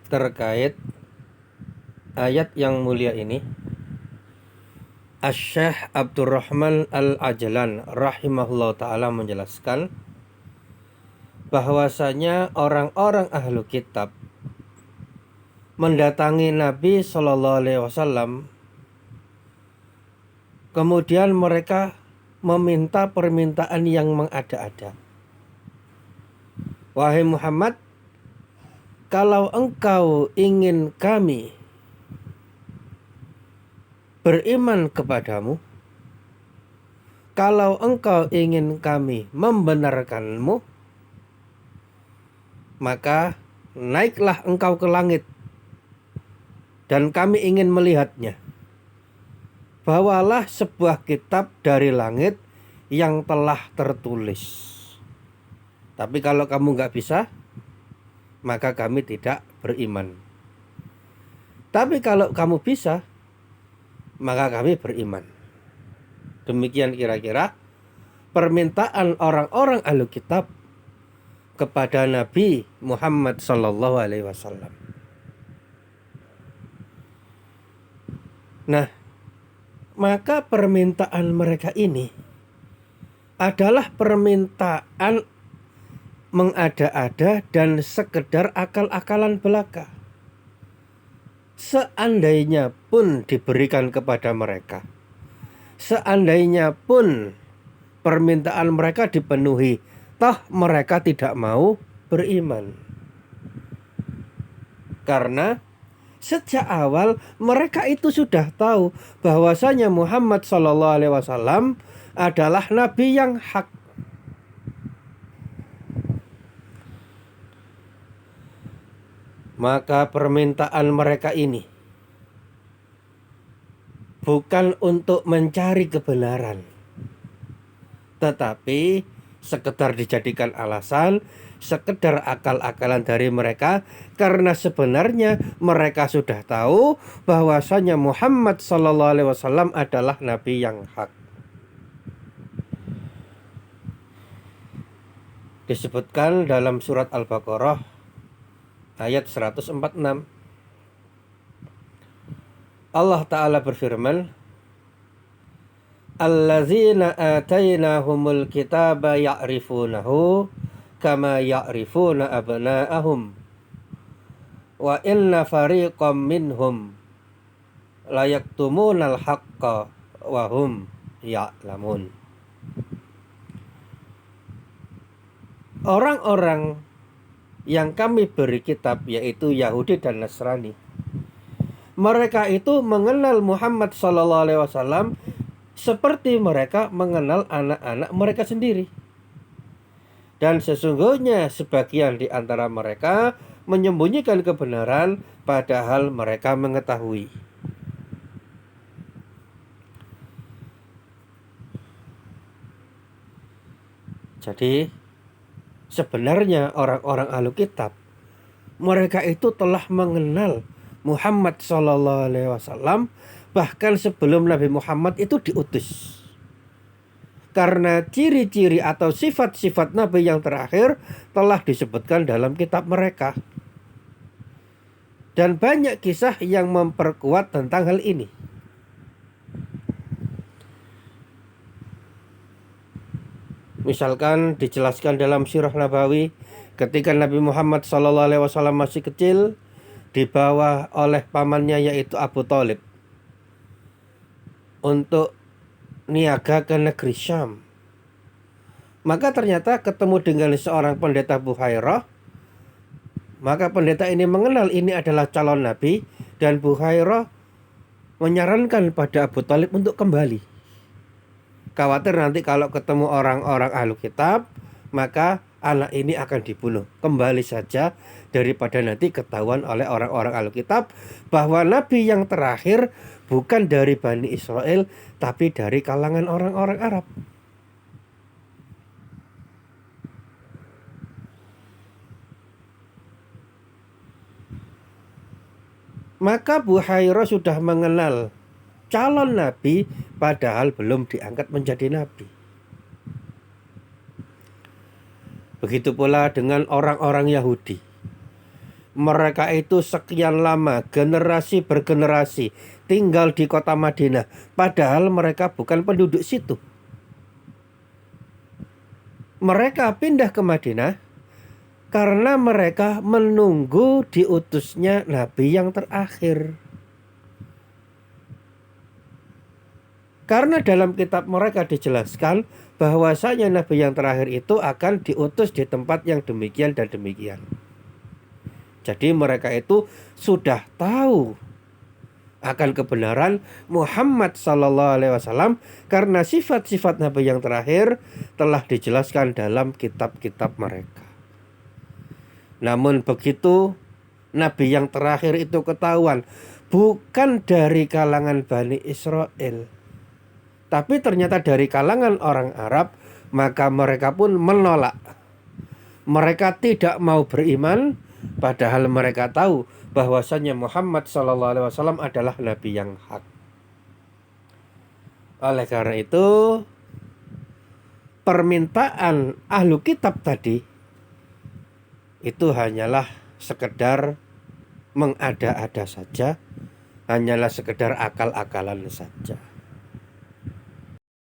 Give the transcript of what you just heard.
terkait ayat yang mulia ini, Asy-Syaikh Abdurrahman Al-Ajlan rahimahullah ta'ala menjelaskan bahwasanya orang-orang ahlu kitab mendatangi Nabi Shallallahu Alaihi Wasallam, kemudian mereka meminta permintaan yang mengada-ada. Wahai Muhammad, kalau engkau ingin kami beriman kepadamu, kalau engkau ingin kami membenarkanmu, maka naiklah engkau ke langit dan kami ingin melihatnya. Bawalah sebuah kitab dari langit yang telah tertulis. Tapi kalau kamu nggak bisa, maka kami tidak beriman. Tapi kalau kamu bisa, maka kami beriman. Demikian kira-kira permintaan orang-orang ahlu kitab kepada Nabi Muhammad Sallallahu Alaihi Wasallam. Nah, maka permintaan mereka ini adalah permintaan mengada-ada dan sekedar akal-akalan belaka. Seandainya pun diberikan kepada mereka, seandainya pun permintaan mereka dipenuhi, toh mereka tidak mau beriman. Karena sejak awal mereka itu sudah tahu bahwasanya Muhammad Sallallahu Alaihi Wasallam adalah Nabi yang hak. Maka permintaan mereka ini bukan untuk mencari kebenaran, tetapi sekedar dijadikan alasan, sekedar akal-akalan dari mereka, karena sebenarnya mereka sudah tahu bahwasanya Muhammad Sallallahu Alaihi Wasallam adalah Nabi yang hak. Disebutkan dalam surat Al-Baqarah ayat 146. Allah Ta'ala berfirman, Allazina atainahumul kitaba ya'rifunahu kama ya'rifuna abna'ahum wa inna fariqam minhum layaktumunal haqqa wa hum ya'lamun. Orang-orang yang kami beri kitab, yaitu Yahudi dan Nasrani, mereka itu mengenal Muhammad Sallallahu Alaihi Wasallam seperti mereka mengenal anak-anak mereka sendiri. Dan sesungguhnya sebagian di antara mereka menyembunyikan kebenaran padahal mereka mengetahui. Jadi sebenarnya orang-orang ahlu kitab, mereka itu telah mengenal Muhammad Sallallahu Alaihi Wasallam bahkan sebelum Nabi Muhammad itu diutus. Karena ciri-ciri atau sifat-sifat Nabi yang terakhir telah disebutkan dalam kitab mereka. Dan banyak kisah yang memperkuat tentang hal ini. Misalkan dijelaskan dalam Sirah Nabawi, ketika Nabi Muhammad SAW masih kecil, dibawa oleh pamannya yaitu Abu Thalib untuk niaga ke negeri Syam. Maka ternyata ketemu dengan seorang pendeta Buhairah. Maka pendeta ini mengenal ini adalah calon Nabi, dan Buhairah menyarankan pada Abu Thalib untuk kembali. Khawatir nanti kalau ketemu orang-orang ahlu kitab, maka anak ini akan dibunuh. Kembali saja daripada nanti ketahuan oleh orang-orang ahlu kitab bahwa Nabi yang terakhir bukan dari Bani Israel, tapi dari kalangan orang-orang Arab. Maka Buhairah sudah mengenal calon Nabi padahal belum diangkat menjadi Nabi. Begitu pula dengan orang-orang Yahudi. Mereka itu sekian lama, generasi bergenerasi, tinggal di kota Madinah. Padahal mereka bukan penduduk situ. Mereka pindah ke Madinah karena mereka menunggu diutusnya Nabi yang terakhir. Karena dalam kitab mereka dijelaskan bahwasanya Nabi yang terakhir itu akan diutus di tempat yang demikian dan demikian. Jadi mereka itu sudah tahu akan kebenaran Muhammad SAW karena sifat-sifat Nabi yang terakhir telah dijelaskan dalam kitab-kitab mereka. Namun begitu Nabi yang terakhir itu ketahuan bukan dari kalangan Bani Israel, tapi ternyata dari kalangan orang Arab, maka mereka pun menolak. Mereka tidak mau beriman, padahal mereka tahu bahwasanya Muhammad SAW adalah Nabi yang hak. Oleh karena itu, permintaan ahlu kitab tadi itu hanyalah sekedar mengada-ada saja, hanyalah sekedar akal-akalan saja.